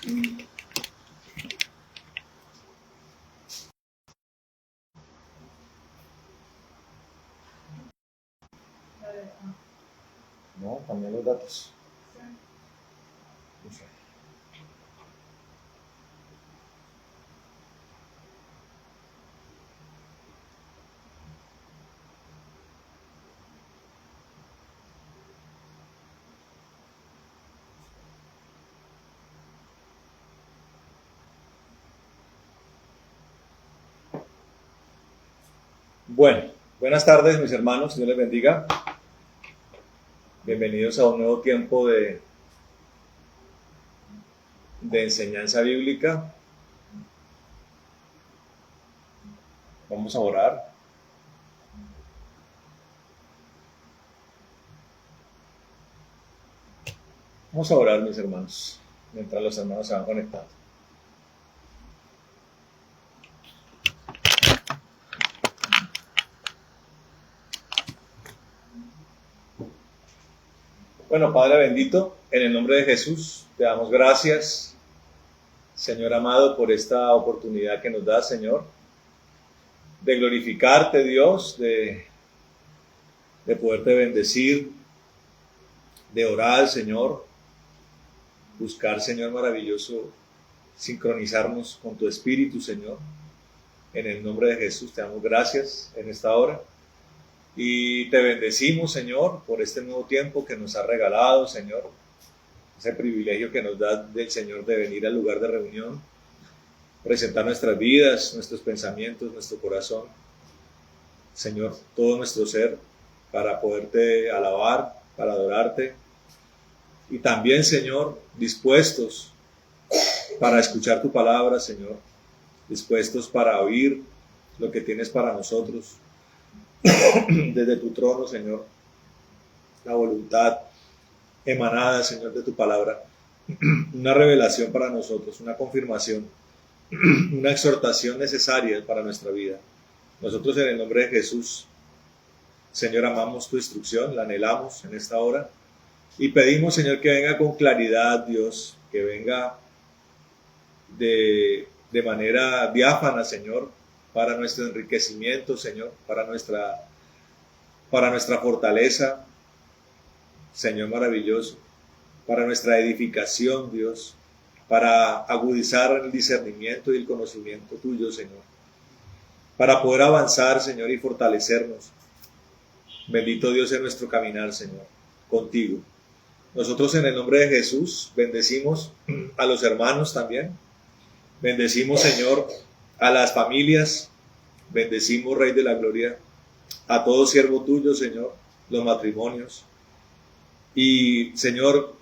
No, también los datos. No sé. Bueno, buenas tardes mis hermanos, Dios les bendiga. Bienvenidos a un nuevo tiempo de enseñanza bíblica. Vamos a orar. Vamos a orar mis hermanos, mientras los hermanos se van conectando. Bueno, Padre bendito, en el nombre de Jesús, te damos gracias, Señor amado, por esta oportunidad que nos das, Señor, de glorificarte, Dios, de poderte bendecir, de orar, Señor, buscar, Señor maravilloso, sincronizarnos con tu Espíritu, Señor. En el nombre de Jesús te damos gracias en esta hora. Y te bendecimos, Señor, por este nuevo tiempo que nos ha regalado, Señor. Ese privilegio que nos da del Señor de venir al lugar de reunión, presentar nuestras vidas, nuestros pensamientos, nuestro corazón, Señor, todo nuestro ser, para poderte alabar, para adorarte. Y también, Señor, dispuestos para escuchar tu palabra, Señor, dispuestos para oír lo que tienes para nosotros. Desde tu trono, Señor, la voluntad emanada, Señor, de tu palabra, una revelación para nosotros, una confirmación, una exhortación necesaria para nuestra vida. Nosotros en el nombre de Jesús, Señor, amamos tu instrucción, la anhelamos en esta hora y pedimos, Señor, que venga con claridad, Dios, que venga de manera diáfana, Señor, para nuestro enriquecimiento, Señor, para nuestra fortaleza, Señor maravilloso, para nuestra edificación, Dios, para agudizar el discernimiento y el conocimiento tuyo, Señor, para poder avanzar, Señor, y fortalecernos. Bendito Dios en nuestro caminar, Señor, contigo. Nosotros en el nombre de Jesús bendecimos a los hermanos también. Bendecimos, Señor, a las familias. Bendecimos, Rey de la Gloria, a todo siervo tuyo, Señor, los matrimonios. Y, Señor,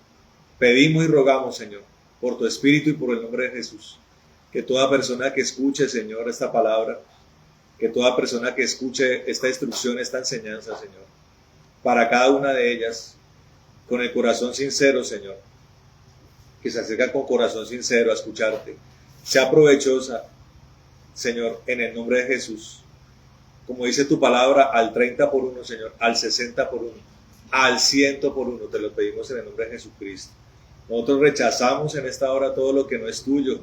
pedimos y rogamos, Señor, por tu Espíritu y por el nombre de Jesús, que toda persona que escuche, Señor, esta palabra, que toda persona que escuche esta instrucción, esta enseñanza, Señor, para cada una de ellas, con el corazón sincero, Señor, que se acerca con corazón sincero a escucharte, sea provechosa, Señor, en el nombre de Jesús. Como dice tu palabra, al 30 por 1, Señor, al 60 por 1, al 100 por 1, te lo pedimos en el nombre de Jesucristo. Nosotros rechazamos en esta hora todo lo que no es tuyo,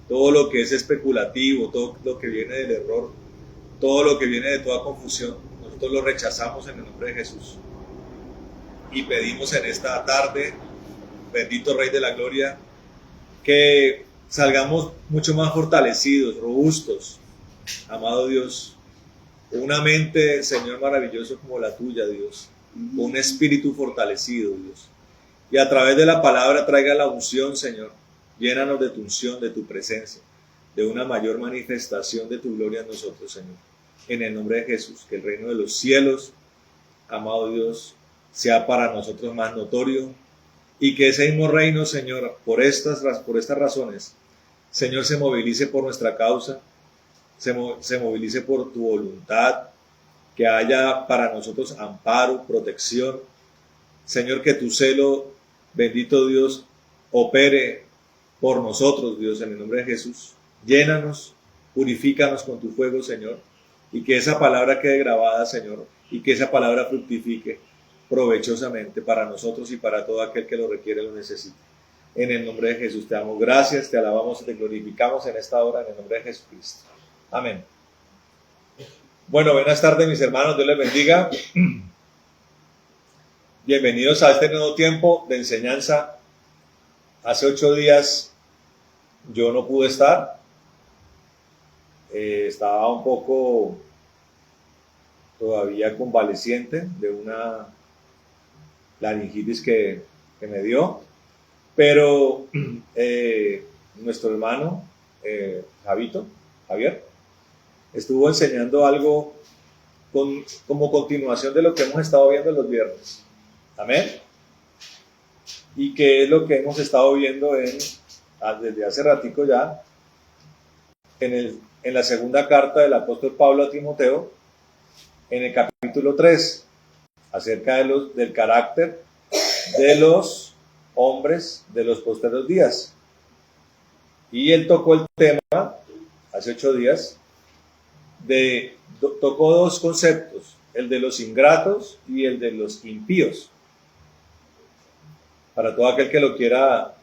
todo lo que es especulativo, todo lo que viene del error, todo lo que viene de toda confusión. Nosotros lo rechazamos en el nombre de Jesús. Y pedimos en esta tarde, bendito Rey de la Gloria, que salgamos mucho más fortalecidos, robustos, amado Dios, una mente, Señor, maravilloso como la tuya, Dios, un espíritu fortalecido, Dios, y a través de la palabra traiga la unción, Señor, llénanos de tu unción, de tu presencia, de una mayor manifestación de tu gloria en nosotros, Señor, en el nombre de Jesús, que el reino de los cielos, amado Dios, sea para nosotros más notorio, y que ese mismo reino, Señor, por estas razones, Señor, se movilice por nuestra causa, se movilice por tu voluntad, que haya para nosotros amparo, protección. Señor, que tu celo, bendito Dios, opere por nosotros, Dios, en el nombre de Jesús. Llénanos, purifícanos con tu fuego, Señor, y que esa palabra quede grabada, Señor, y que esa palabra fructifique provechosamente para nosotros y para todo aquel que lo requiere, lo necesite. En el nombre de Jesús te damos gracias, te alabamos y te glorificamos en esta hora en el nombre de Jesucristo. Amén. Bueno, buenas tardes mis hermanos, Dios les bendiga. Bienvenidos a este nuevo tiempo de enseñanza. Hace 8 días yo no pude estar. Estaba un poco todavía convaleciente de una laringitis que me dio. Pero nuestro hermano Javier, estuvo enseñando algo como continuación de lo que hemos estado viendo los viernes. Amén. Y que es lo que hemos estado viendo desde hace ratico ya en la segunda carta del apóstol Pablo a Timoteo, en el capítulo 3, acerca del carácter de los hombres de los postreros días. Y él tocó el tema hace 8 días, tocó 2 conceptos, el de los ingratos y el de los impíos. Para todo aquel que lo quiera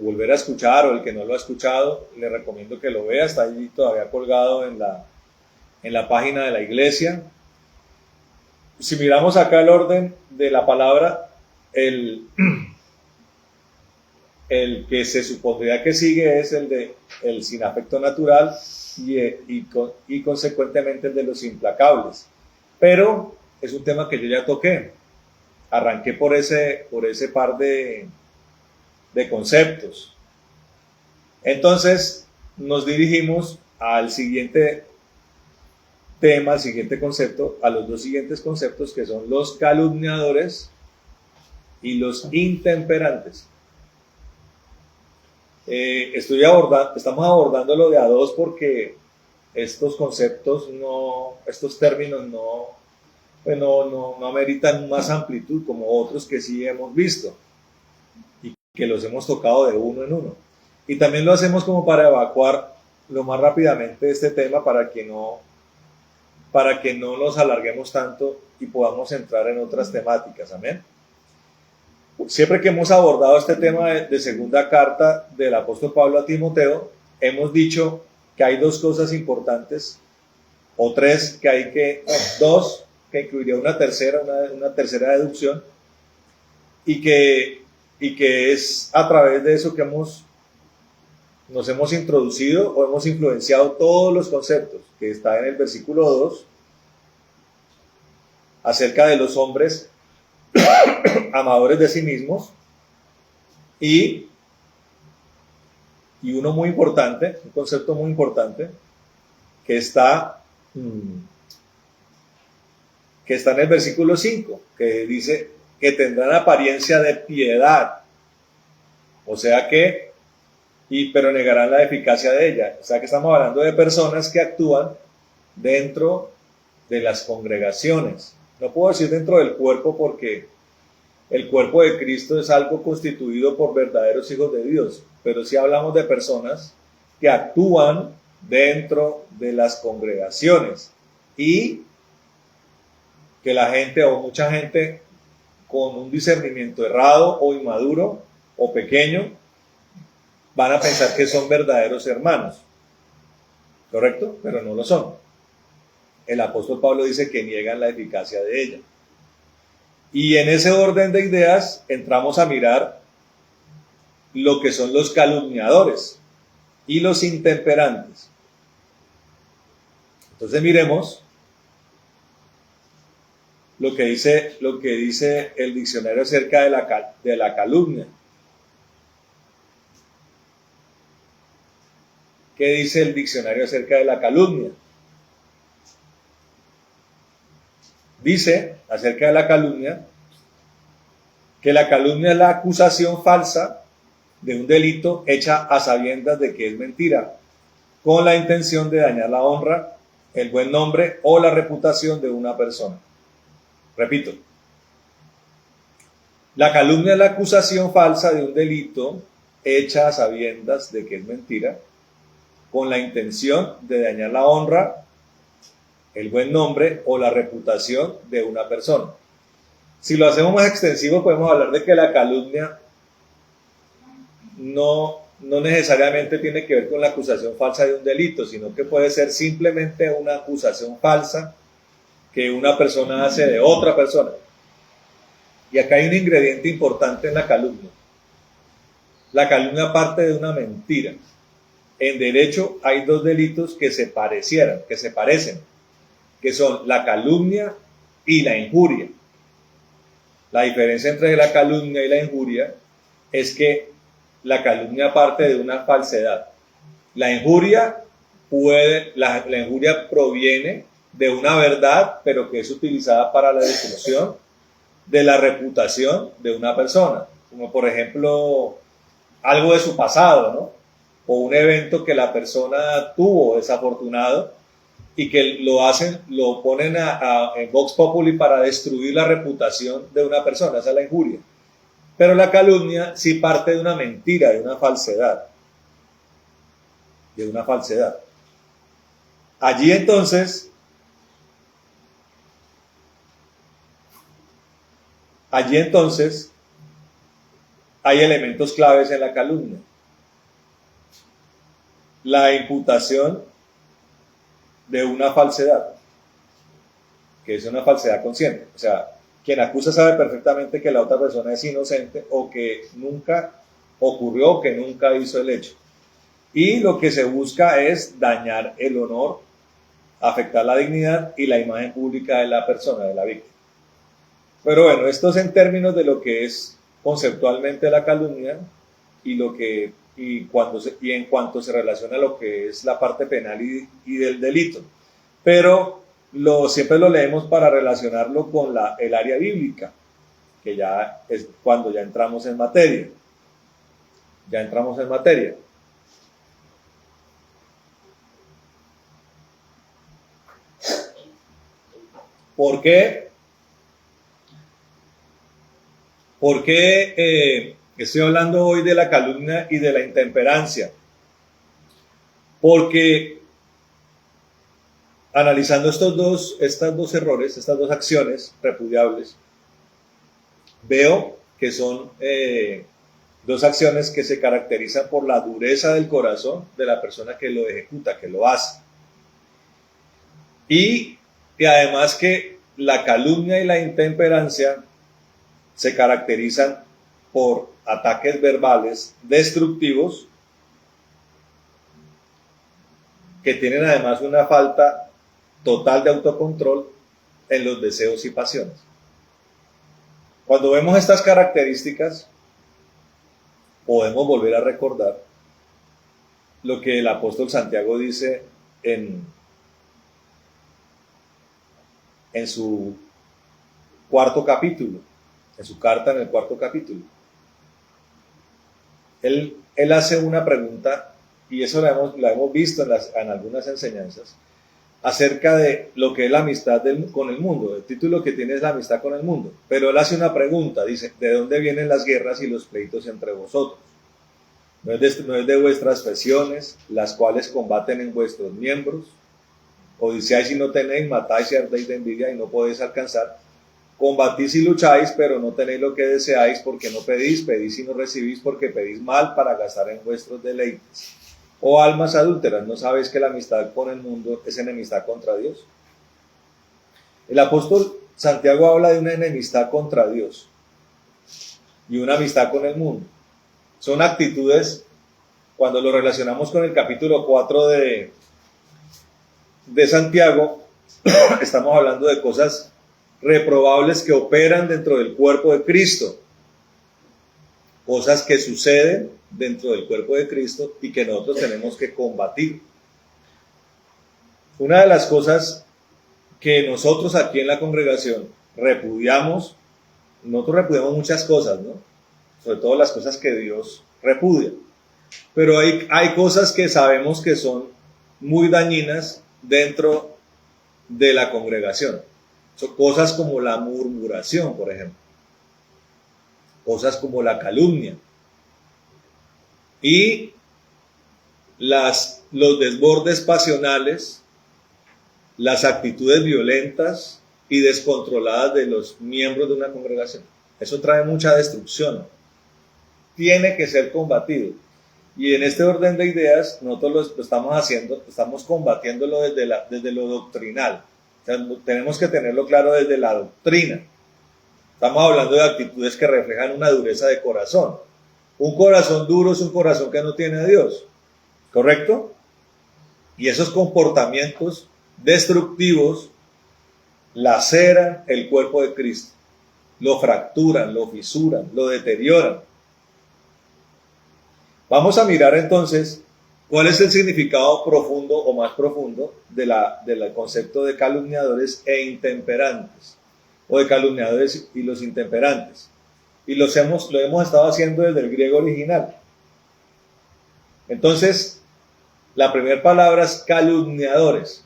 volver a escuchar o el que no lo ha escuchado, le recomiendo que lo vea, está allí todavía colgado en la página de la iglesia. Si miramos acá el orden de la palabra, el que se supondría que sigue es el sin afecto natural y consecuentemente el de los implacables. Pero es un tema que yo ya toqué. Arranqué por ese par de conceptos. Entonces nos dirigimos al siguiente tema, al siguiente concepto, a los 2 siguientes conceptos, que son los calumniadores y los intemperantes. Estamos abordándolo de a 2 porque estos conceptos estos términos no ameritan más amplitud como otros que sí hemos visto y que los hemos tocado de uno en uno. Y también lo hacemos como para evacuar lo más rápidamente este tema para que no nos alarguemos tanto y podamos entrar en otras temáticas. Amén. Siempre que hemos abordado este tema de segunda carta del apóstol Pablo a Timoteo, hemos dicho que hay 2 cosas importantes, o 3 2, que incluiría una tercera deducción, y que es a través de eso que nos hemos introducido o hemos influenciado todos los conceptos que está en el versículo 2 acerca de los hombres amadores de sí mismos, y uno muy importante, un concepto muy importante que está en el versículo 5, que dice que tendrán apariencia de piedad, o sea que pero negarán la eficacia de ella. O sea que estamos hablando de personas que actúan dentro de las congregaciones. No puedo decir dentro del cuerpo porque el cuerpo de Cristo es algo constituido por verdaderos hijos de Dios, pero sí hablamos de personas que actúan dentro de las congregaciones y que la gente o mucha gente con un discernimiento errado o inmaduro o pequeño van a pensar que son verdaderos hermanos, ¿correcto? Pero no lo son. El apóstol Pablo dice que niegan la eficacia de ella. Y en ese orden de ideas entramos a mirar lo que son los calumniadores y los intemperantes. Entonces miremos lo que dice el diccionario acerca de la calumnia. ¿Qué dice el diccionario acerca de la calumnia? Dice acerca de la calumnia que la calumnia es la acusación falsa de un delito hecha a sabiendas de que es mentira, con la intención de dañar la honra, el buen nombre o la reputación de una persona. Repito, la calumnia es la acusación falsa de un delito hecha a sabiendas de que es mentira, con la intención de dañar la honra, el buen nombre o la reputación de una persona. Si lo hacemos más extensivo, podemos hablar de que la calumnia no necesariamente tiene que ver con la acusación falsa de un delito, sino que puede ser simplemente una acusación falsa que una persona hace de otra persona. Y acá hay un ingrediente importante en la calumnia. La calumnia parte de una mentira. En derecho hay dos delitos que se parecieran, que se parecen, que son la calumnia y la injuria. La diferencia entre la calumnia y la injuria es que la calumnia parte de una falsedad. La injuria proviene de una verdad, pero que es utilizada para la destrucción de la reputación de una persona, como por ejemplo algo de su pasado, ¿no? O un evento que la persona tuvo desafortunado y que lo ponen en Vox Populi para destruir la reputación de una persona. Esa es la injuria. Pero la calumnia sí parte de una mentira, de una falsedad. De una falsedad. Allí entonces hay elementos claves en la calumnia. La imputación de una falsedad, que es una falsedad consciente. O sea, quien acusa sabe perfectamente que la otra persona es inocente o que nunca ocurrió o que nunca hizo el hecho. Y lo que se busca es dañar el honor, afectar la dignidad y la imagen pública de la persona, de la víctima. Pero bueno, esto es en términos de lo que es conceptualmente la calumnia y en cuanto se relaciona a lo que es la parte penal y del delito. Pero siempre lo leemos para relacionarlo con el área bíblica, que ya es cuando ya entramos en materia. ¿Por qué? ¿Por qué estoy hablando hoy de la calumnia y de la intemperancia? Porque analizando estos dos errores, estas dos acciones repudiables, veo que son dos acciones que se caracterizan por la dureza del corazón de la persona que lo ejecuta, que lo hace. Y además que la calumnia y la intemperancia se caracterizan por ataques verbales destructivos que tienen además una falta total de autocontrol en los deseos y pasiones. Cuando vemos estas características, podemos volver a recordar lo que el apóstol Santiago dice en su cuarto capítulo, en su carta en el cuarto capítulo. Él hace una pregunta, y eso la hemos visto en algunas enseñanzas, acerca de lo que es la amistad con el mundo. El título que tiene es la amistad con el mundo. Pero él hace una pregunta, dice, ¿de dónde vienen las guerras y los pleitos entre vosotros? ¿No es de vuestras pasiones, las cuales combaten en vuestros miembros? Codiciáis y no tenéis, matáis y ardéis de envidia y no podéis alcanzar. Combatís y lucháis, pero no tenéis lo que deseáis, porque no pedís y no recibís, porque pedís mal para gastar en vuestros deleites. Oh almas adúlteras, ¿no sabéis que la amistad con el mundo es enemistad contra Dios? El apóstol Santiago habla de una enemistad contra Dios y una amistad con el mundo. Son actitudes, cuando lo relacionamos con el capítulo 4 de Santiago, estamos hablando de cosas reprobables que operan dentro del cuerpo de Cristo, cosas que suceden dentro del cuerpo de Cristo y que nosotros tenemos que combatir. Una de las cosas que nosotros aquí en la congregación nosotros repudiamos muchas cosas, ¿no? Sobre todo las cosas que Dios repudia, pero hay cosas que sabemos que son muy dañinas dentro de la congregación. Son cosas como la murmuración, por ejemplo, cosas como la calumnia y los desbordes pasionales, las actitudes violentas y descontroladas de los miembros de una congregación. Eso trae mucha destrucción. tiene que ser combatido. Y en este orden de ideas, nosotros lo estamos haciendo, estamos combatiéndolo desde lo doctrinal. O sea, tenemos que tenerlo claro desde la doctrina. Estamos hablando de actitudes que reflejan una dureza de corazón. Un corazón duro es un corazón que no tiene a Dios, ¿correcto? Y esos comportamientos destructivos laceran el cuerpo de Cristo, lo fracturan, lo fisuran, lo deterioran. Vamos a mirar entonces cuál es el significado profundo o más profundo del concepto de calumniadores e intemperantes, o de calumniadores y los intemperantes. Y lo hemos estado haciendo desde el griego original. Entonces, la primera palabra es calumniadores.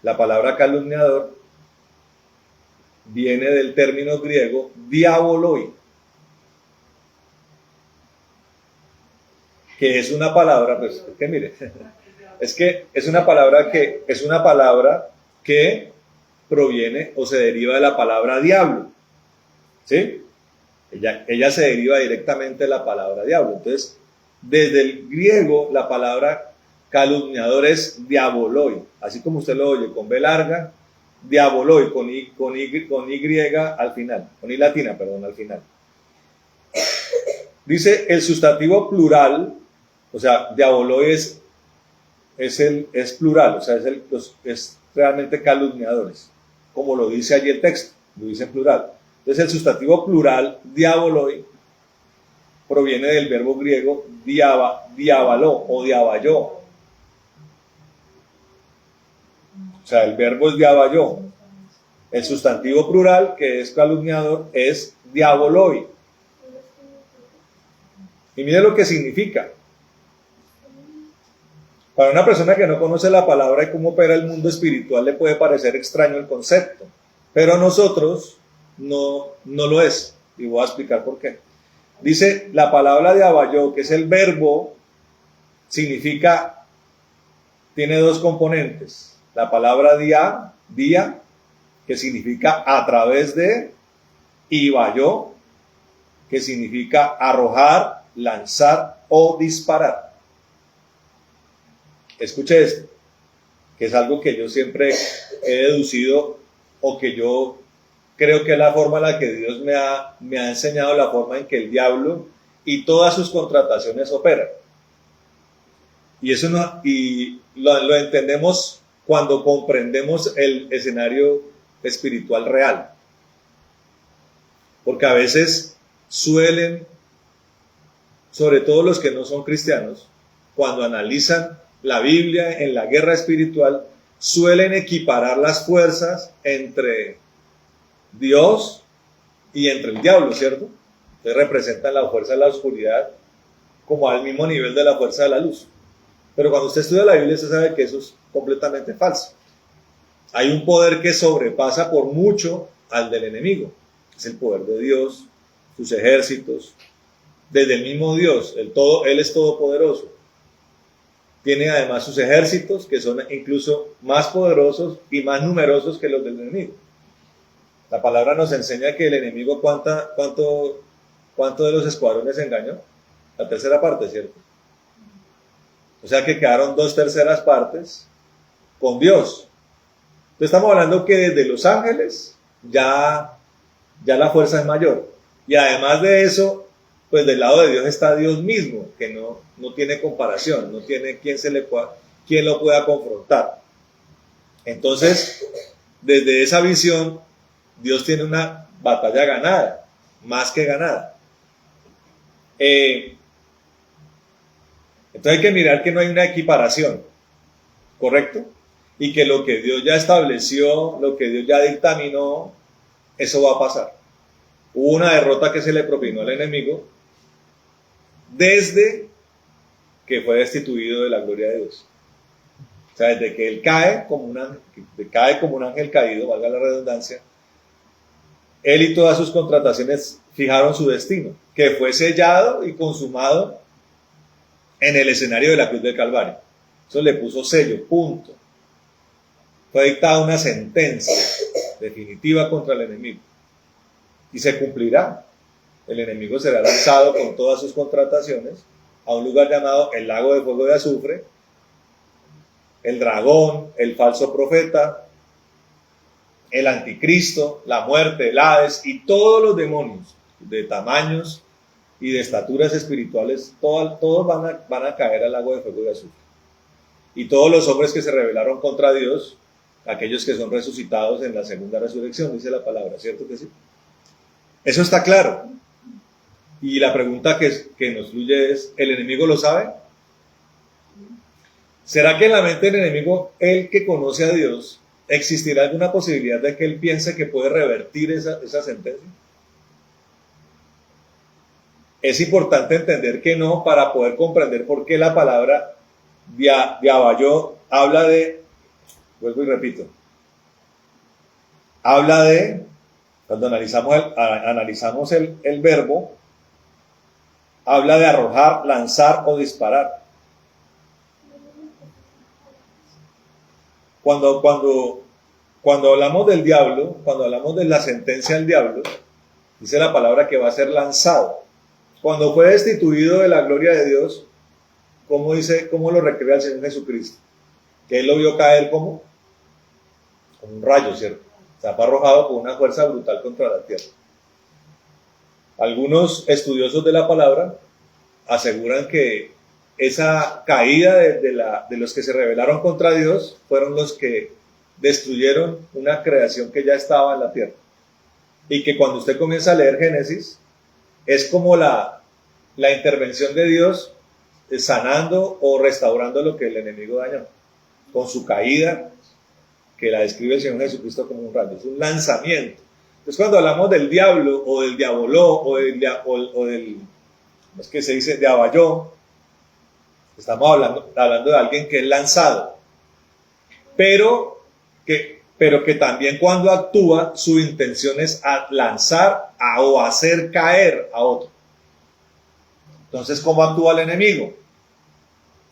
La palabra calumniador viene del término griego diaboloi, que es una palabra, pues, que mire, es una palabra que proviene o se deriva de la palabra diablo, ¿sí? Ella se deriva directamente de la palabra diablo. Entonces, desde el griego, la palabra calumniador es diaboloi, así como usted lo oye, con B larga, diaboloi, con Y al final, con Y latina, perdón, al final. Dice el sustantivo plural, o sea, diaboloi es plural, o sea, es realmente calumniadores, como lo dice allí el texto, lo dice en plural. Entonces el sustantivo plural, diaboloi, proviene del verbo griego diabaló o diabayó. O sea, el verbo es diabayó. El sustantivo plural, que es calumniador, es diaboloi. Y mire lo que significa. Para una persona que no conoce la palabra y cómo opera el mundo espiritual, le puede parecer extraño el concepto. Pero a nosotros no lo es. Y voy a explicar por qué. Dice, la palabra diabayó, que es el verbo, tiene dos componentes. La palabra día, que significa a través de, y bayó, que significa arrojar, lanzar o disparar. Escuche esto, que es algo que yo siempre he deducido, o que yo creo que es la forma en la que Dios me ha enseñado, la forma en que el diablo y todas sus contrataciones operan. Y eso lo entendemos cuando comprendemos el escenario espiritual real. Porque a veces suelen, sobre todo los que no son cristianos, cuando analizan la Biblia en la guerra espiritual, suelen equiparar las fuerzas entre Dios y entre el diablo, ¿cierto? Entonces representan la fuerza de la oscuridad como al mismo nivel de la fuerza de la luz. Pero cuando usted estudia la Biblia, usted sabe que eso es completamente falso. Hay un poder que sobrepasa por mucho al del enemigo. Es el poder de Dios, sus ejércitos, desde el mismo Dios. Él es todopoderoso. Tiene además sus ejércitos, que son incluso más poderosos y más numerosos que los del enemigo. La palabra nos enseña que el enemigo, ¿cuánto de los escuadrones engañó? La tercera parte, ¿cierto? O sea que quedaron 2/3 partes con Dios. Entonces estamos hablando que desde los ángeles ya la fuerza es mayor. Y además de eso, pues del lado de Dios está Dios mismo, que no tiene comparación, no tiene quien lo pueda confrontar. Entonces, desde esa visión, Dios tiene una batalla ganada, más que ganada. Entonces hay que mirar que no hay una equiparación, ¿correcto? Y que lo que Dios ya estableció, lo que Dios ya dictaminó, eso va a pasar. Hubo una derrota que se le propinó al enemigo desde que fue destituido de la gloria de Dios. O sea, desde que él cae como un ángel caído, valga la redundancia, él y todas sus contrataciones fijaron su destino, que fue sellado y consumado en el escenario de la cruz del Calvario. Eso le puso sello, punto. Fue dictada una sentencia definitiva contra el enemigo. Y se cumplirá. el enemigo será lanzado con todas sus contrataciones a un lugar llamado el lago de fuego de azufre, el dragón, el falso profeta, el anticristo, la muerte, el Hades y todos los demonios de tamaños y de estaturas espirituales, todos van a caer al lago de fuego de azufre. Y todos los hombres que se rebelaron contra Dios, aquellos que son resucitados en la segunda resurrección, dice la palabra, ¿cierto que sí? Eso está claro. Y la pregunta que nos fluye es, ¿el enemigo lo sabe? ¿Será que en la mente del enemigo, el que conoce a Dios, existirá alguna posibilidad de que él piense que puede revertir esa sentencia? Es importante entender que no, para poder comprender por qué la palabra diabayó habla de, vuelvo y repito, habla de, cuando analizamos el verbo, habla de arrojar, lanzar o disparar. Cuando hablamos del diablo, cuando hablamos de la sentencia del diablo, dice la palabra que va a ser lanzado. Cuando fue destituido de la gloria de Dios, ¿cómo lo recrea el Señor Jesucristo? Que él lo vio caer como un rayo, ¿cierto? O sea, fue arrojado con una fuerza brutal contra la tierra. Algunos estudiosos de la palabra aseguran que esa caída de los que se rebelaron contra Dios fueron los que destruyeron una creación que ya estaba en la tierra. Y que cuando usted comienza a leer Génesis, es como la intervención de Dios sanando o restaurando lo que el enemigo dañó. Con su caída, que la describe el Señor Jesucristo como un rayo. Es un lanzamiento. Entonces cuando hablamos del diablo o del diaboló o del es que se dice diabayó, estamos hablando de alguien que es lanzado, pero que también cuando actúa su intención es lanzar o hacer caer a otro. Entonces, ¿cómo actúa el enemigo?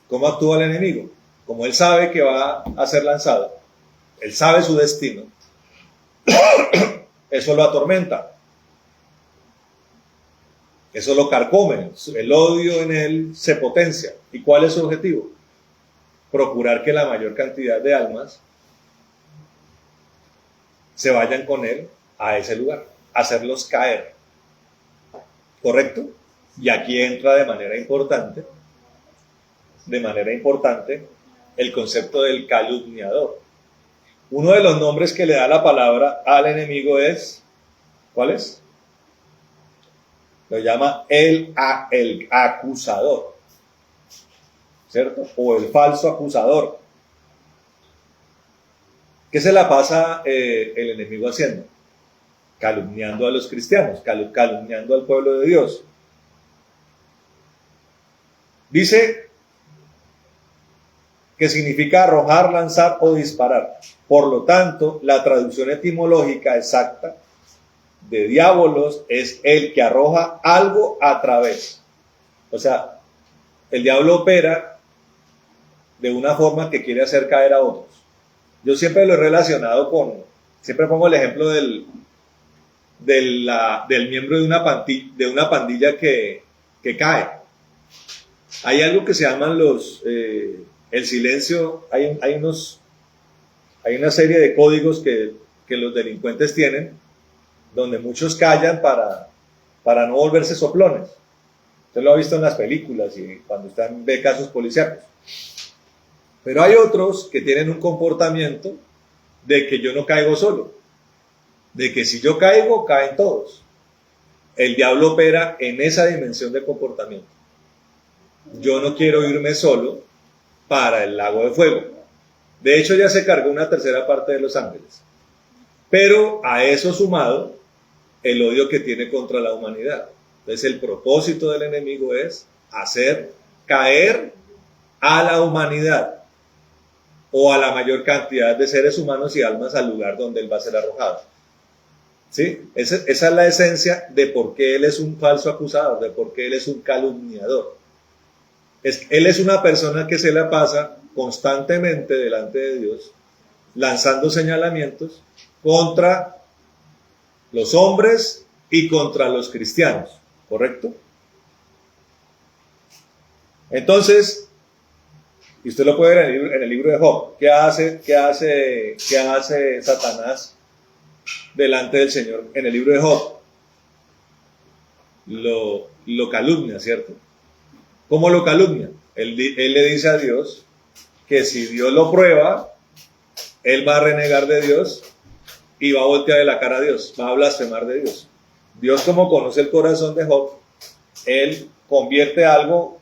¿Cómo actúa el enemigo? Como él sabe que va a ser lanzado, él sabe su destino, eso lo atormenta. Eso lo carcome, el odio en él se potencia. ¿Y cuál es su objetivo? Procurar que la mayor cantidad de almas se vayan con él a ese lugar, hacerlos caer. ¿Correcto? Y aquí entra de manera importante el concepto del calumniador. Uno de los nombres que le da la palabra al enemigo es, ¿cuál es? Lo llama el acusador, ¿cierto? O el falso acusador. ¿Qué se la pasa el enemigo haciendo? Calumniando a los cristianos, calumniando al pueblo de Dios. Dice que significa arrojar, lanzar o disparar. Por lo tanto, la traducción etimológica exacta de diabolos es el que arroja algo a través. O sea, el diablo opera de una forma que quiere hacer caer a otros. Yo siempre lo he relacionado siempre pongo el ejemplo del miembro de una pandilla que cae. Hay algo que se llaman el silencio, hay una serie de códigos que los delincuentes tienen, donde muchos callan para no volverse soplones. Usted lo ha visto en las películas y cuando usted ve casos policíacos. Pero hay otros que tienen un comportamiento de que yo no caigo solo, de que si yo caigo, caen todos. El diablo opera en esa dimensión de comportamiento. Yo no quiero irme solo para el lago de fuego. De hecho, ya se cargó una tercera parte de los ángeles. Pero a eso sumado, el odio que tiene contra la humanidad. Entonces, el propósito del enemigo es hacer caer a la humanidad o a la mayor cantidad de seres humanos y almas al lugar donde él va a ser arrojado. ¿Sí? Esa es la esencia de por qué él es un falso acusador, de por qué él es un calumniador. Él es una persona que se la pasa constantemente delante de Dios, lanzando señalamientos contra los hombres y contra los cristianos. ¿correcto? Entonces, y usted lo puede ver en el libro de Job. ¿Qué hace Satanás delante del Señor en el libro de Job? Lo calumnia, ¿cierto? ¿Cómo lo calumnia? Él le dice a Dios que si Dios lo prueba, él va a renegar de Dios y va a voltear la cara a Dios, va a blasfemar de Dios. Dios, como conoce el corazón de Job, él convierte algo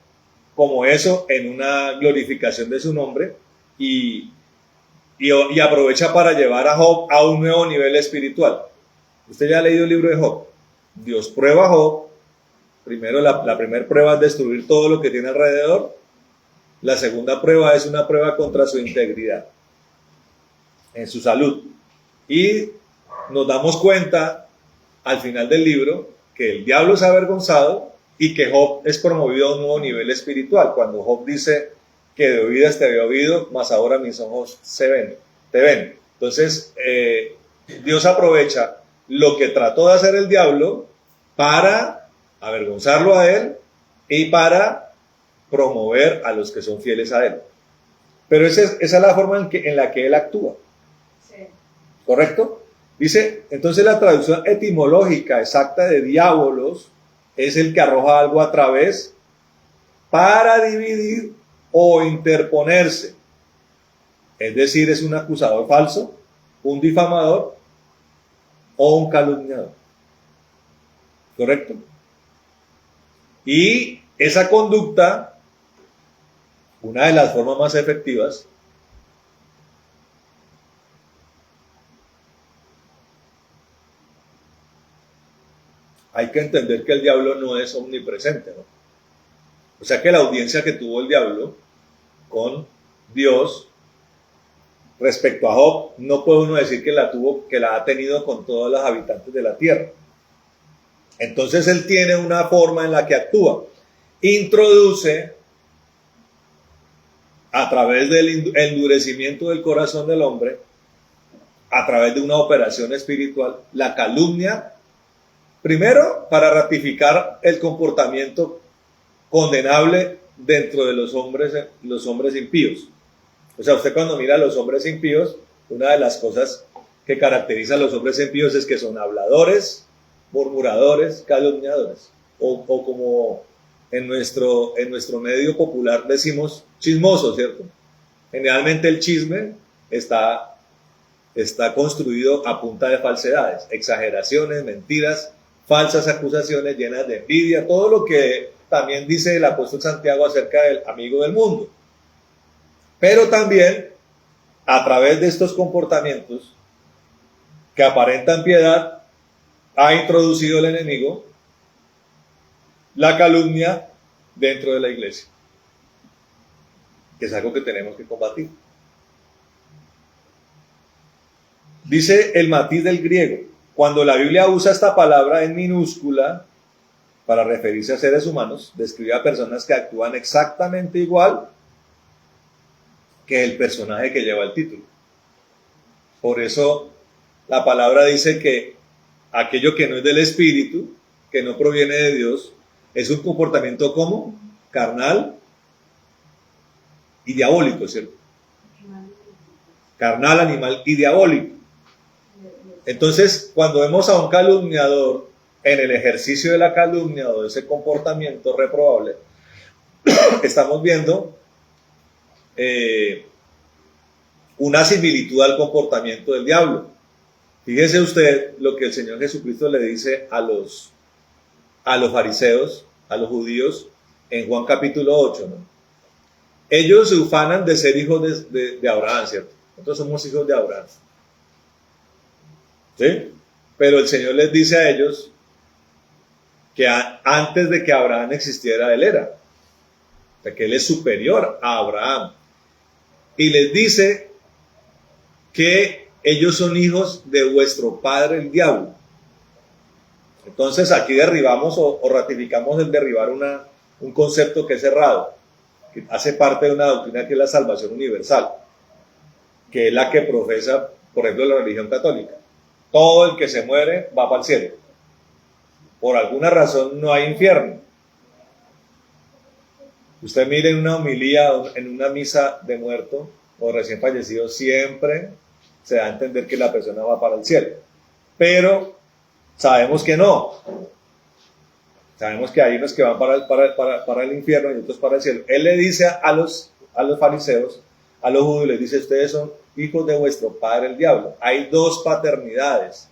como eso en una glorificación de su nombre y aprovecha para llevar a Job a un nuevo nivel espiritual. Usted ya ha leído el libro de Job. Dios prueba a Job. Primero, la primera prueba es destruir todo lo que tiene alrededor. La segunda prueba es una prueba contra su integridad, en su salud. Y nos damos cuenta al final del libro que el diablo es avergonzado y que Job es promovido a un nuevo nivel espiritual. Cuando Job dice que de oídas te había oído, mas ahora mis ojos te ven. Entonces, Dios aprovecha lo que trató de hacer el diablo para avergonzarlo a él y para promover a los que son fieles a él. Pero esa es la forma en la que él actúa. Sí. ¿Correcto? Dice, entonces la traducción etimológica exacta de diabolos es el que arroja algo a través para dividir o interponerse. Es decir, es un acusador falso, un difamador o un calumniador. ¿Correcto? Y esa conducta, una de las formas más efectivas, hay que entender que el diablo no es omnipresente, ¿no? O sea que la audiencia que tuvo el diablo con Dios respecto a Job, no puede uno decir que la ha tenido con todos los habitantes de la tierra. Entonces él tiene una forma en la que actúa. Introduce, a través del endurecimiento del corazón del hombre, a través de una operación espiritual, la calumnia, primero para ratificar el comportamiento condenable dentro de los hombres impíos. O sea, usted cuando mira a los hombres impíos, una de las cosas que caracteriza a los hombres impíos es que son habladores, murmuradores, calumniadores, o como en nuestro medio popular decimos chismosos, ¿cierto? Generalmente el chisme está construido a punta de falsedades, exageraciones, mentiras, falsas acusaciones llenas de envidia, todo lo que también dice el apóstol Santiago acerca del amigo del mundo. Pero también, a través de estos comportamientos que aparentan piedad, ha introducido el enemigo la calumnia dentro de la iglesia, que es algo que tenemos que combatir. Dice el matiz del griego, cuando la Biblia usa esta palabra en minúscula para referirse a seres humanos, describe a personas que actúan exactamente igual que el personaje que lleva el título. Por eso la palabra dice que aquello que no es del Espíritu, que no proviene de Dios, es un comportamiento como carnal y diabólico, ¿cierto? Carnal, animal y diabólico. Entonces, cuando vemos a un calumniador en el ejercicio de la calumnia o de ese comportamiento reprobable, estamos viendo una similitud al comportamiento del diablo. Fíjese usted lo que el Señor Jesucristo le dice a los fariseos, a los judíos, en Juan capítulo 8, ¿no? Ellos se ufanan de ser hijos de Abraham, ¿cierto? Nosotros somos hijos de Abraham. ¿Sí? Pero el Señor les dice a ellos que antes de que Abraham existiera, Él era. O sea, que Él es superior a Abraham. Y les dice que ellos son hijos de vuestro padre el diablo. Entonces aquí derribamos o ratificamos el derribar un concepto que es errado, que hace parte de una doctrina que es la salvación universal, que es la que profesa, por ejemplo, la religión católica. Todo el que se muere va para el cielo. por alguna razón no hay infierno. Usted mire en una homilía, en una misa de muerto o recién fallecido, siempre se da a entender que la persona va para el cielo. Pero sabemos que no. Sabemos que hay unos que van para el infierno y otros para el cielo. Él le dice a los fariseos, a los judíos, les dice: ustedes son hijos de vuestro padre el diablo. Hay dos paternidades: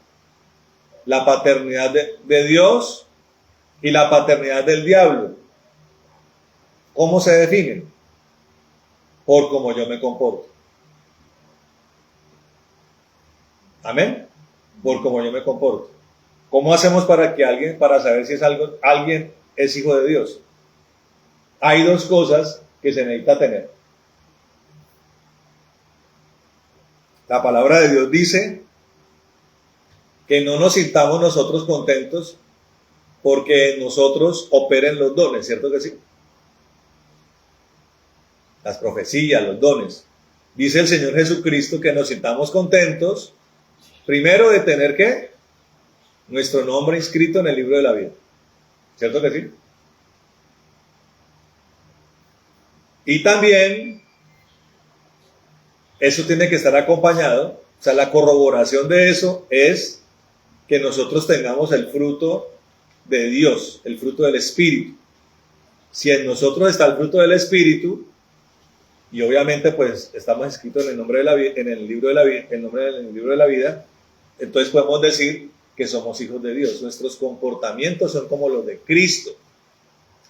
la paternidad de Dios y la paternidad del diablo. ¿Cómo se definen? Por cómo yo me comporto. Amén. Por cómo yo me comporto. ¿Cómo hacemos para saber si alguien es hijo de Dios? Hay dos cosas que se necesita tener. La palabra de Dios dice que no nos sintamos nosotros contentos porque en nosotros operen los dones, ¿cierto que sí? Las profecías, los dones. Dice el Señor Jesucristo que nos sintamos contentos, primero de tener ¿qué? Nuestro nombre inscrito en el libro de la vida. ¿Cierto que sí? Y también eso tiene que estar acompañado, o sea, la corroboración de eso es que nosotros tengamos el fruto de Dios, el fruto del Espíritu. Si en nosotros está el fruto del Espíritu, y obviamente pues estamos escritos en el nombre de la vida, en el libro de la vida, el libro de la vida, entonces podemos decir que somos hijos de Dios. Nuestros comportamientos son como los de Cristo.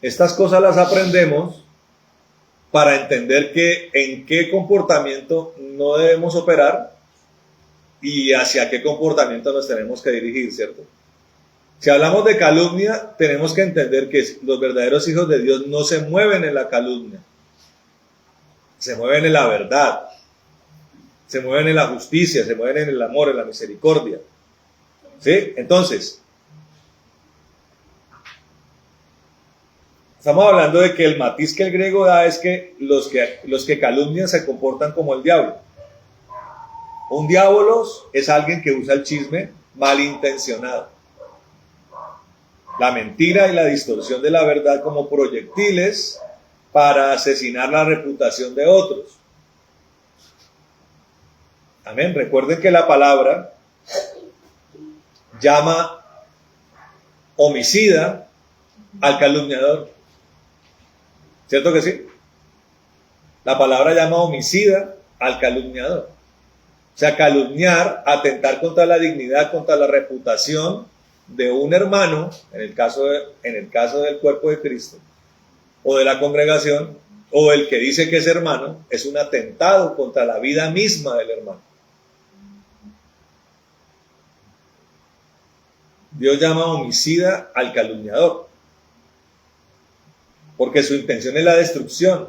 Estas cosas las aprendemos para entender en qué comportamiento no debemos operar y hacia qué comportamiento nos tenemos que dirigir, ¿cierto? Si hablamos de calumnia, tenemos que entender que los verdaderos hijos de Dios no se mueven en la calumnia, se mueven en la verdad, se mueven en la justicia, se mueven en el amor, en la misericordia. ¿Sí? Entonces, estamos hablando de que el matiz que el griego da es que los que calumnian se comportan como el diablo. Un diabolos es alguien que usa el chisme malintencionado, la mentira y la distorsión de la verdad como proyectiles para asesinar la reputación de otros. Amén. Recuerden que la palabra llama homicida al calumniador. ¿Cierto que sí? La palabra llama homicida al calumniador. O sea, calumniar, atentar contra la dignidad, contra la reputación de un hermano, en el caso del cuerpo de Cristo, o de la congregación, o el que dice que es hermano, es un atentado contra la vida misma del hermano. Dios llama homicida al calumniador, porque su intención es la destrucción.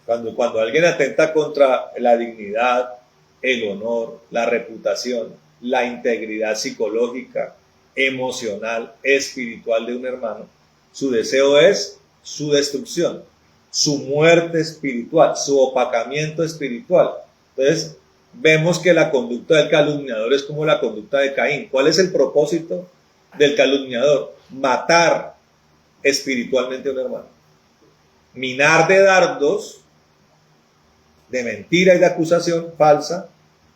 Cuando alguien atenta contra la dignidad, el honor, la reputación, la integridad psicológica, emocional, espiritual de un hermano, su deseo es su destrucción, su muerte espiritual, su opacamiento espiritual. Entonces, vemos que la conducta del calumniador es como la conducta de Caín. ¿Cuál es el propósito del calumniador? Matar espiritualmente a un hermano. Minar de dardos, de mentira y de acusación falsa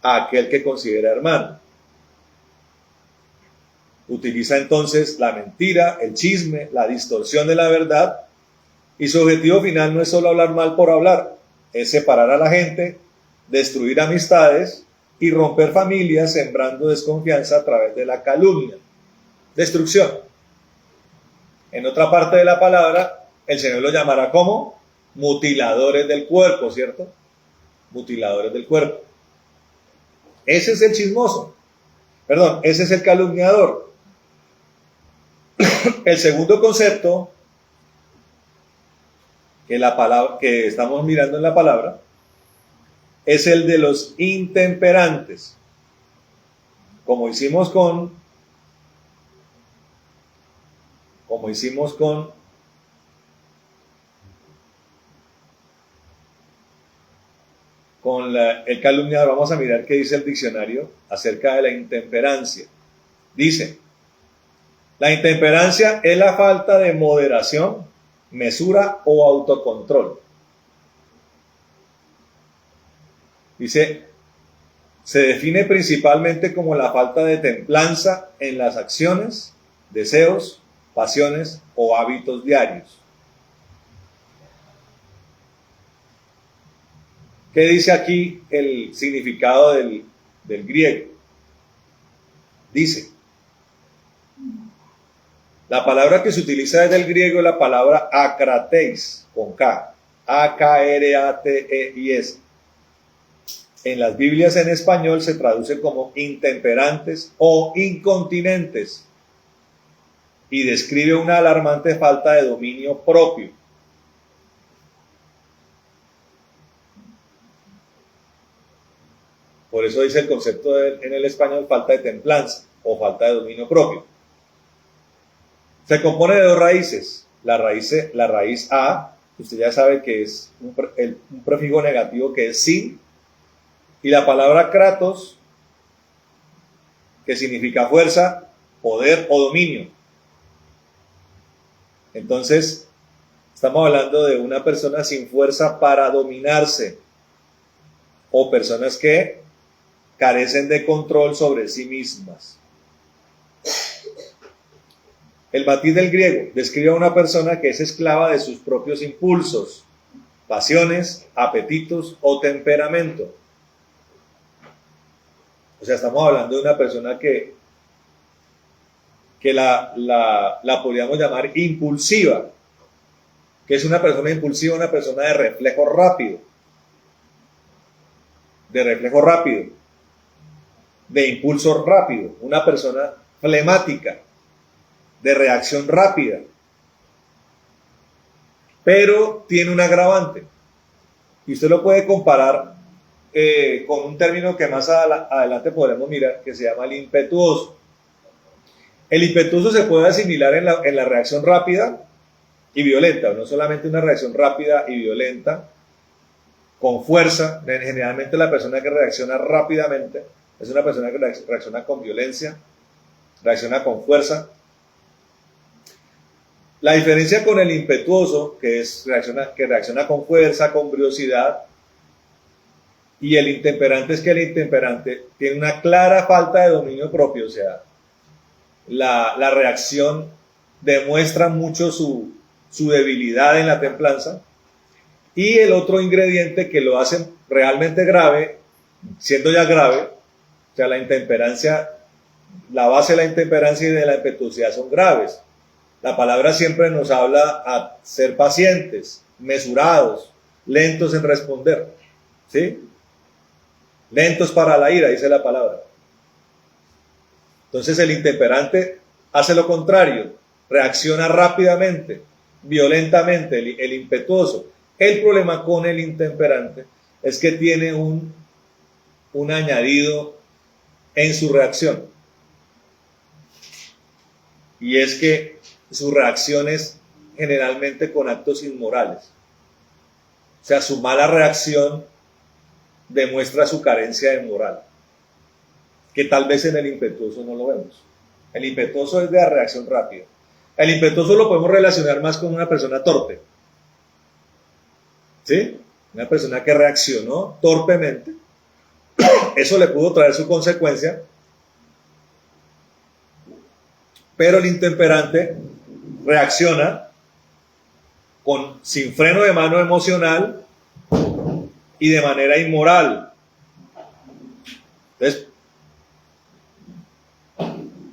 a aquel que considera hermano. Utiliza entonces la mentira, el chisme, la distorsión de la verdad, y su objetivo final no es solo hablar mal por hablar, es separar a la gente, destruir amistades y romper familias, sembrando desconfianza a través de la calumnia. Destrucción. En otra parte de la palabra, el Señor lo llamará como mutiladores del cuerpo, ¿cierto? Mutiladores del cuerpo. Ese es el chismoso. Perdón, ese es el calumniador. El segundo concepto que estamos mirando en la palabra es el de los intemperantes. Como hicimos con el calumniador, vamos a mirar qué dice el diccionario acerca de la intemperancia. Dice: La intemperancia es la falta de moderación, mesura o autocontrol. Dice, se define principalmente como la falta de templanza en las acciones, deseos, pasiones o hábitos diarios. ¿Qué dice aquí el significado del griego? Dice, la palabra que se utiliza desde el griego es la palabra akrateis, con K, A-K-R-A-T-E-I-S. En las Biblias en español se traduce como intemperantes o incontinentes y describe una alarmante falta de dominio propio. Por eso dice el concepto en el español falta de templanza o falta de dominio propio. Se compone de dos raíces. La raíz A, usted ya sabe que es un prefijo negativo que es sin, y la palabra kratos, que significa fuerza, poder o dominio. Entonces, estamos hablando de una persona sin fuerza para dominarse, o personas que carecen de control sobre sí mismas. El matiz del griego describe a una persona que es esclava de sus propios impulsos, pasiones, apetitos o temperamento. O sea, estamos hablando de una persona que la podríamos llamar impulsiva. ¿Qué es una persona impulsiva? Una persona de reflejo rápido. De impulso rápido. Una persona flemática, de reacción rápida. Pero tiene un agravante. Y usted lo puede comparar con un término que más adelante podremos mirar, que se llama el impetuoso. El impetuoso se puede asimilar en la reacción rápida y violenta, no solamente una reacción rápida y violenta, con fuerza. Generalmente la persona que reacciona rápidamente es una persona que reacciona con violencia, reacciona con fuerza. La diferencia con el impetuoso, que reacciona con fuerza, con briosidad, y el intemperante es que el intemperante tiene una clara falta de dominio propio, o sea, la reacción demuestra mucho su debilidad en la templanza. Y el otro ingrediente que lo hace realmente grave, siendo ya grave, o sea, la intemperancia, la base de la intemperancia y de la impetuosidad son graves. La palabra siempre nos habla a ser pacientes, mesurados, lentos en responder, ¿sí? Lentos para la ira, dice la palabra. Entonces el intemperante hace lo contrario, reacciona rápidamente, violentamente, el impetuoso. El problema con el intemperante es que tiene un añadido en su reacción. Y es que su reacción es generalmente con actos inmorales. O sea, su mala reacción demuestra su carencia de moral, que tal vez en el impetuoso no lo vemos. El impetuoso es de reacción rápida. El impetuoso lo podemos relacionar más con una persona torpe. ¿Sí? Una persona que reaccionó torpemente. Eso le pudo traer su consecuencia. Pero el intemperante reacciona sin freno de mano emocional y de manera inmoral.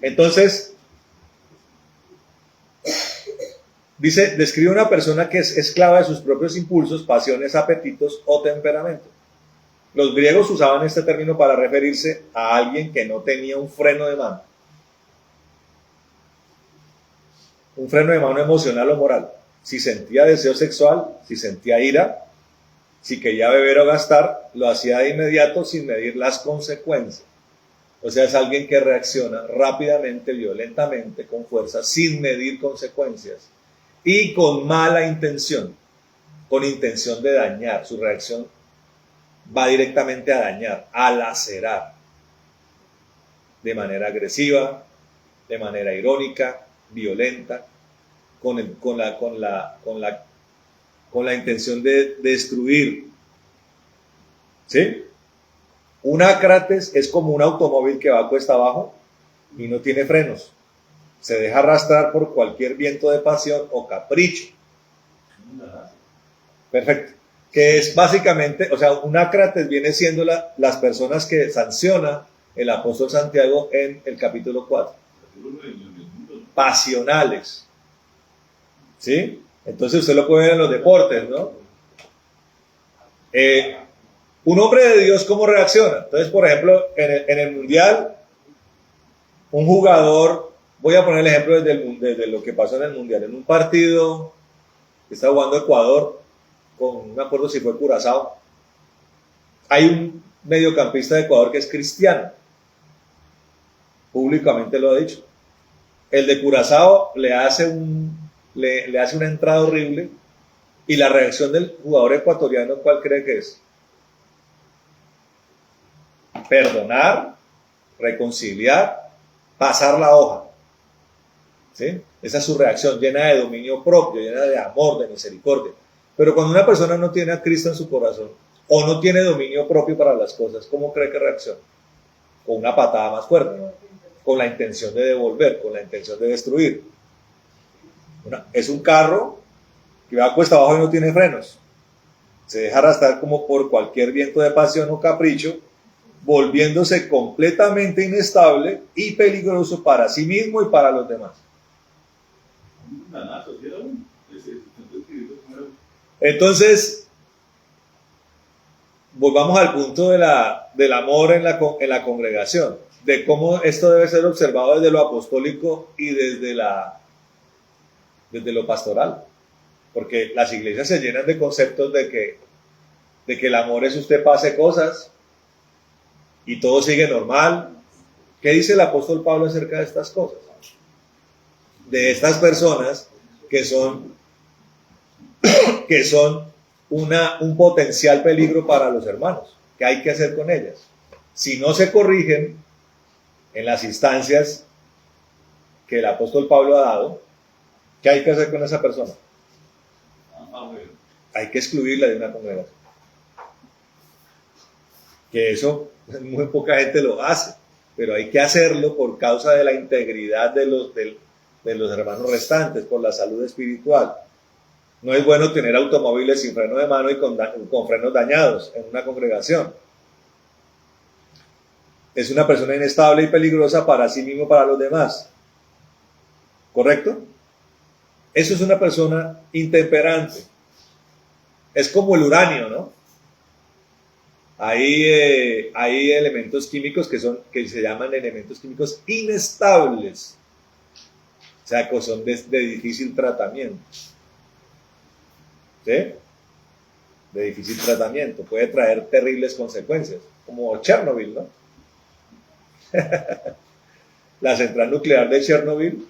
Entonces describe una persona que es esclava de sus propios impulsos, pasiones, apetitos o temperamento. Los griegos usaban este término para referirse a alguien que no tenía un freno de mano. Un freno de mano emocional o moral. Si sentía deseo sexual, si sentía ira, si quería beber o gastar, lo hacía de inmediato sin medir las consecuencias. O sea, es alguien que reacciona rápidamente, violentamente, con fuerza, sin medir consecuencias y con mala intención, con intención de dañar. Su reacción va directamente a dañar, a lacerar, de manera agresiva, de manera irónica, violenta, con la intención de destruir. ¿Sí? Un Ácrates es como un automóvil que va cuesta abajo y no tiene frenos. Se deja arrastrar por cualquier viento de pasión o capricho. Perfecto. Que es básicamente, o sea, un Ácrates viene siendo las personas que sanciona el apóstol Santiago en el capítulo 4. Pasionales. ¿Sí? Entonces usted lo puede ver en los deportes, ¿no? Un hombre de Dios, ¿cómo reacciona? Entonces, por ejemplo, en el Mundial, un jugador, voy a poner el ejemplo desde lo que pasó en el Mundial, en un partido que está jugando Ecuador, no me acuerdo si fue Curazao, hay un mediocampista de Ecuador que es cristiano, públicamente lo ha dicho. El de Curazao le hace una entrada horrible y la reacción del jugador ecuatoriano, ¿cuál cree que es? Perdonar, reconciliar, pasar la hoja. ¿Sí? Esa es su reacción, llena de dominio propio, llena de amor, de misericordia. Pero cuando una persona no tiene a Cristo en su corazón o no tiene dominio propio para las cosas, ¿cómo cree que reacciona? Con una patada más fuerte, con la intención de devolver, con la intención de destruir. Es un carro que va cuesta abajo y no tiene frenos. Se deja arrastrar como por cualquier viento de pasión o capricho, volviéndose completamente inestable y peligroso para sí mismo y para los demás. Entonces, volvamos al punto del amor en la congregación, de cómo esto debe ser observado desde lo apostólico y desde lo pastoral, porque las iglesias se llenan de conceptos de que el amor es usted pase cosas y todo sigue normal. ¿Qué dice el apóstol Pablo acerca de estas cosas? De estas personas que son un potencial peligro para los hermanos. ¿Qué hay que hacer con ellas? Si no se corrigen en las instancias que el apóstol Pablo ha dado, ¿qué hay que hacer con esa persona? Hay que excluirla de una congregación. Que eso muy poca gente lo hace, pero hay que hacerlo por causa de la integridad de los hermanos restantes, por la salud espiritual. No es bueno tener automóviles sin freno de mano y con frenos dañados en una congregación. Es una persona inestable y peligrosa para sí mismo y para los demás. ¿Correcto? Eso es una persona intemperante. Es como el uranio, ¿no? Hay elementos químicos que se llaman elementos químicos inestables. O sea, que son de difícil tratamiento. ¿Sí? De difícil tratamiento. Puede traer terribles consecuencias, como Chernobyl, ¿no? La central nuclear de Chernobyl,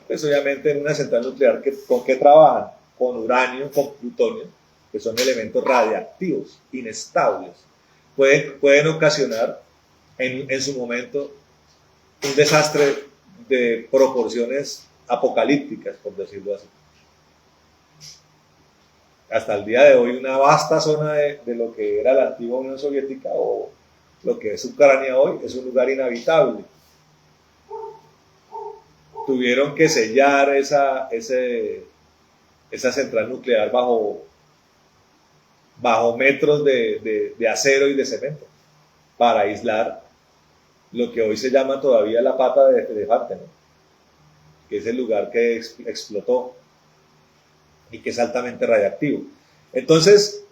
pues obviamente en una central nuclear, ¿con qué trabajan? Con uranio, con plutonio, que son elementos radiactivos, inestables. Pueden ocasionar en su momento un desastre de proporciones apocalípticas, por decirlo así. Hasta el día de hoy, una vasta zona de lo que era la antigua Unión Soviética o lo que es Ucrania hoy es un lugar inhabitable. Tuvieron que sellar esa central nuclear bajo metros de acero y de cemento para aislar lo que hoy se llama todavía la pata de elefante, ¿no? Que es el lugar que explotó y que es altamente radiactivo. Entonces,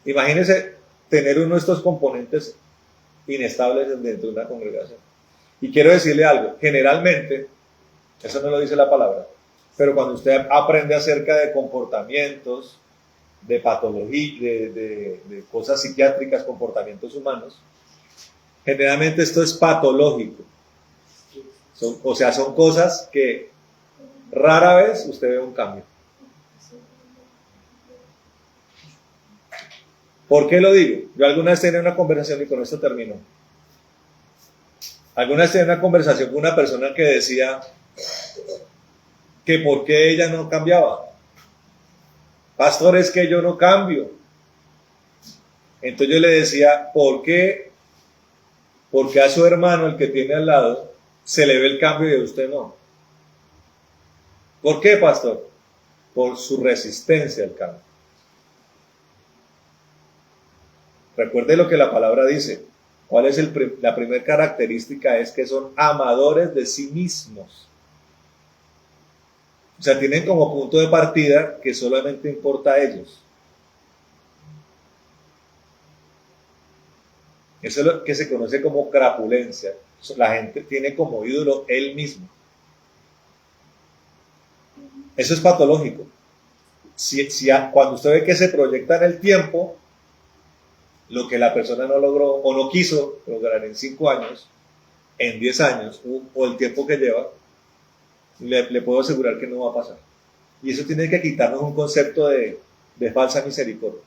imagínense tener uno de estos componentes inestables dentro de una congregación. Y quiero decirle algo, generalmente, eso no lo dice la palabra, pero cuando usted aprende acerca de comportamientos, de patología, de cosas psiquiátricas, comportamientos humanos, generalmente esto es patológico. Son cosas que rara vez usted ve un cambio. ¿Por qué lo digo? Yo alguna vez tenía una conversación, y con esto termino. Alguna vez tenía una conversación con una persona que decía, que por qué ella no cambiaba. Pastor, es que yo no cambio. Entonces yo le decía, ¿por qué? Porque a su hermano, el que tiene al lado, se le ve el cambio y a usted no. ¿Por qué, pastor? Por su resistencia al cambio. Recuerde lo que la palabra dice. ¿Cuál es la primera característica? Es que son amadores de sí mismos. O sea, tienen como punto de partida que solamente importa a ellos. Eso es lo que se conoce como crapulencia. La gente tiene como ídolo él mismo. Eso es patológico. Cuando usted ve que se proyecta en el tiempo, lo que la persona no logró o no quiso lograr en 5 años, en 10 años, o el tiempo que lleva, le puedo asegurar que no va a pasar. Y eso tiene que quitarnos un concepto de falsa misericordia.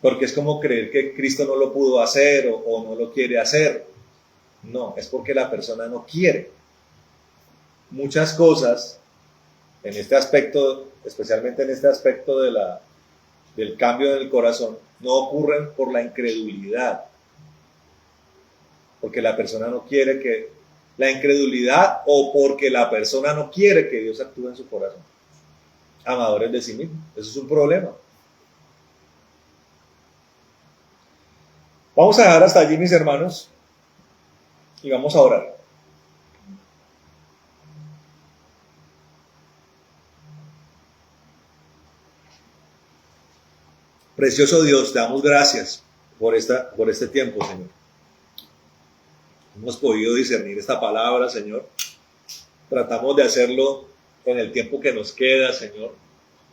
Porque es como creer que Cristo no lo pudo hacer o no lo quiere hacer. No, es porque la persona no quiere. Muchas cosas en este aspecto, especialmente en este aspecto del cambio del corazón, no ocurren por la incredulidad. Porque la persona no quiere que... La incredulidad o porque la persona no quiere que Dios actúe en su corazón. Amadores de sí mismos. Eso es un problema. Vamos a dejar hasta allí, mis hermanos, y vamos a orar. Precioso Dios, te damos gracias por este tiempo, Señor. Hemos podido discernir esta palabra, Señor. Tratamos de hacerlo en el tiempo que nos queda, Señor,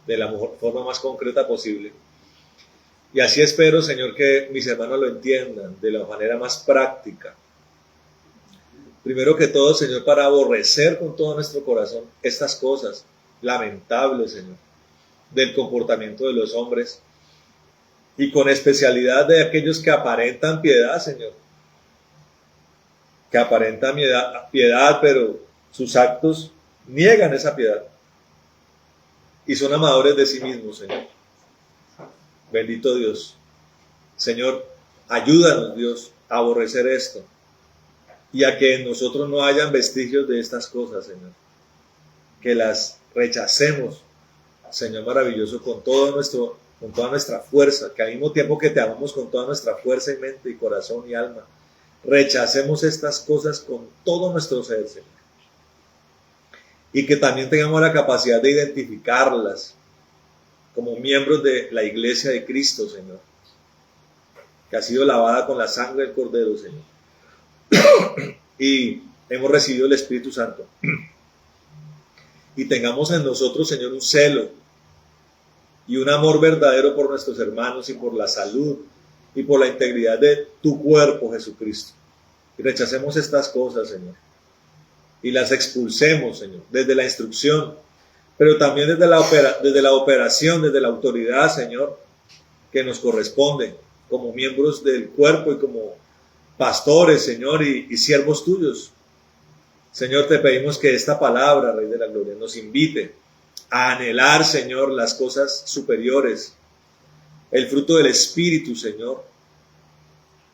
de la forma más concreta posible. Y así espero, Señor, que mis hermanos lo entiendan de la manera más práctica. Primero que todo, Señor, para aborrecer con todo nuestro corazón estas cosas lamentables, Señor, del comportamiento de los hombres y con especialidad de aquellos que aparentan piedad, Señor, que aparentan piedad, pero sus actos niegan esa piedad y son amadores de sí mismos, Señor. Bendito Dios. Señor, ayúdanos, Dios, a aborrecer esto y a que en nosotros no hayan vestigios de estas cosas, Señor. Que las rechacemos, Señor maravilloso, con toda nuestra fuerza, que al mismo tiempo que te amamos con toda nuestra fuerza y mente y corazón y alma, rechacemos estas cosas con todo nuestro ser, Señor. Y que también tengamos la capacidad de identificarlas como miembros de la iglesia de Cristo, Señor, que ha sido lavada con la sangre del Cordero, Señor. Y hemos recibido el Espíritu Santo. Y tengamos en nosotros, Señor, un celo y un amor verdadero por nuestros hermanos y por la salud y por la integridad de tu cuerpo, Jesucristo. Y rechacemos estas cosas, Señor. Y las expulsemos, Señor, desde la instrucción, pero también desde la operación, desde la autoridad, Señor, que nos corresponde como miembros del cuerpo y como pastores, Señor, y siervos tuyos. Señor, te pedimos que esta palabra, Rey de la Gloria, nos invite a anhelar, Señor, las cosas superiores, el fruto del Espíritu, Señor,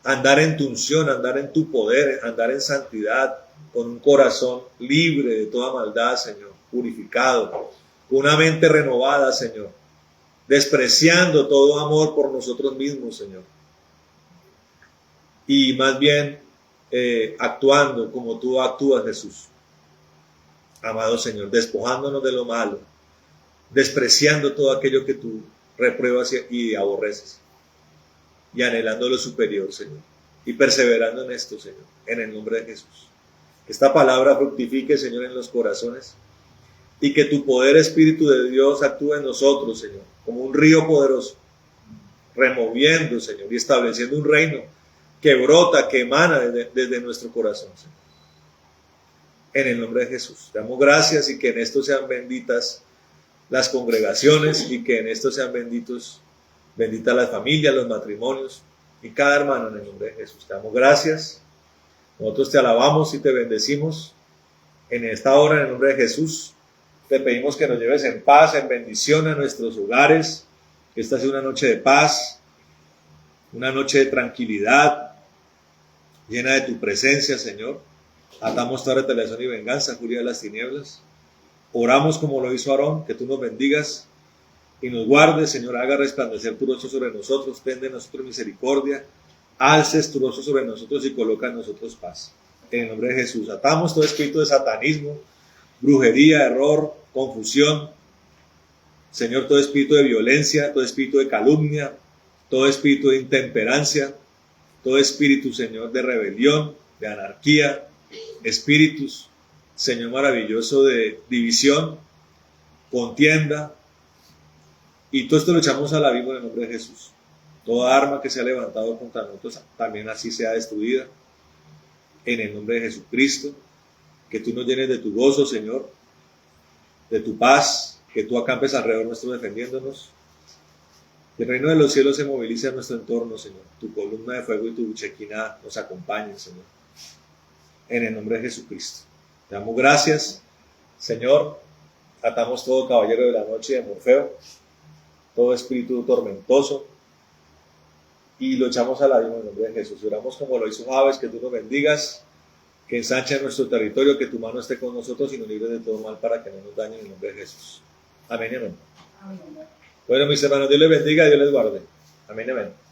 andar en tu unción, andar en tu poder, andar en santidad, con un corazón libre de toda maldad, Señor, purificado, con una mente renovada, Señor, despreciando todo amor por nosotros mismos, Señor, y más bien actuando como tú actúas, Jesús. Amado Señor, despojándonos de lo malo, despreciando todo aquello que tú repruebas y aborreces, y anhelando lo superior, Señor, y perseverando en esto, Señor, en el nombre de Jesús. Que esta palabra fructifique, Señor, en los corazones, y que tu poder, Espíritu de Dios, actúe en nosotros, Señor, como un río poderoso, removiendo, Señor, y estableciendo un reino que brota, que emana desde nuestro corazón, Señor. En el nombre de Jesús. Te damos gracias y que en esto sean benditas las congregaciones y que en esto sean benditas las familias, los matrimonios y cada hermano en el nombre de Jesús. Te damos gracias. Nosotros te alabamos y te bendecimos En esta hora, en el nombre de Jesús, te pedimos que nos lleves en paz, en bendición a nuestros hogares, que esta sea una noche de paz, una noche de tranquilidad, llena de tu presencia, Señor. Atamos toda retaliación y venganza, furia de las tinieblas. Oramos como lo hizo Aarón, que tú nos bendigas y nos guardes, Señor, haga resplandecer tu rostro sobre nosotros, ten de nosotros misericordia, alces tu rostro sobre nosotros y coloca en nosotros paz. En el nombre de Jesús, atamos todo espíritu de satanismo, brujería, error, confusión, Señor, todo espíritu de violencia, todo espíritu de calumnia, todo espíritu de intemperancia, todo espíritu, Señor, de rebelión, de anarquía, espíritus, Señor maravilloso, de división, contienda, y todo esto lo echamos al abismo en el nombre de Jesús. Toda arma que se ha levantado contra nosotros, también así sea destruida, en el nombre de Jesucristo. Que tú nos llenes de tu gozo, Señor, de tu paz, que tú acampes alrededor nuestro defendiéndonos. Que el reino de los cielos se movilice en nuestro entorno, Señor. Tu columna de fuego y tu chequina nos acompañen, Señor. En el nombre de Jesucristo. Te damos gracias, Señor. Atamos todo caballero de la noche de Morfeo, todo espíritu tormentoso, y lo echamos al abismo en el nombre de Jesús. Oramos como lo hizo Jabes, que tú nos bendigas, que ensanche nuestro territorio, que tu mano esté con nosotros y nos libre de todo mal para que no nos dañen en el nombre de Jesús. Amén y amén. Bueno, mis hermanos, Dios les bendiga y Dios les guarde. Amén y amén.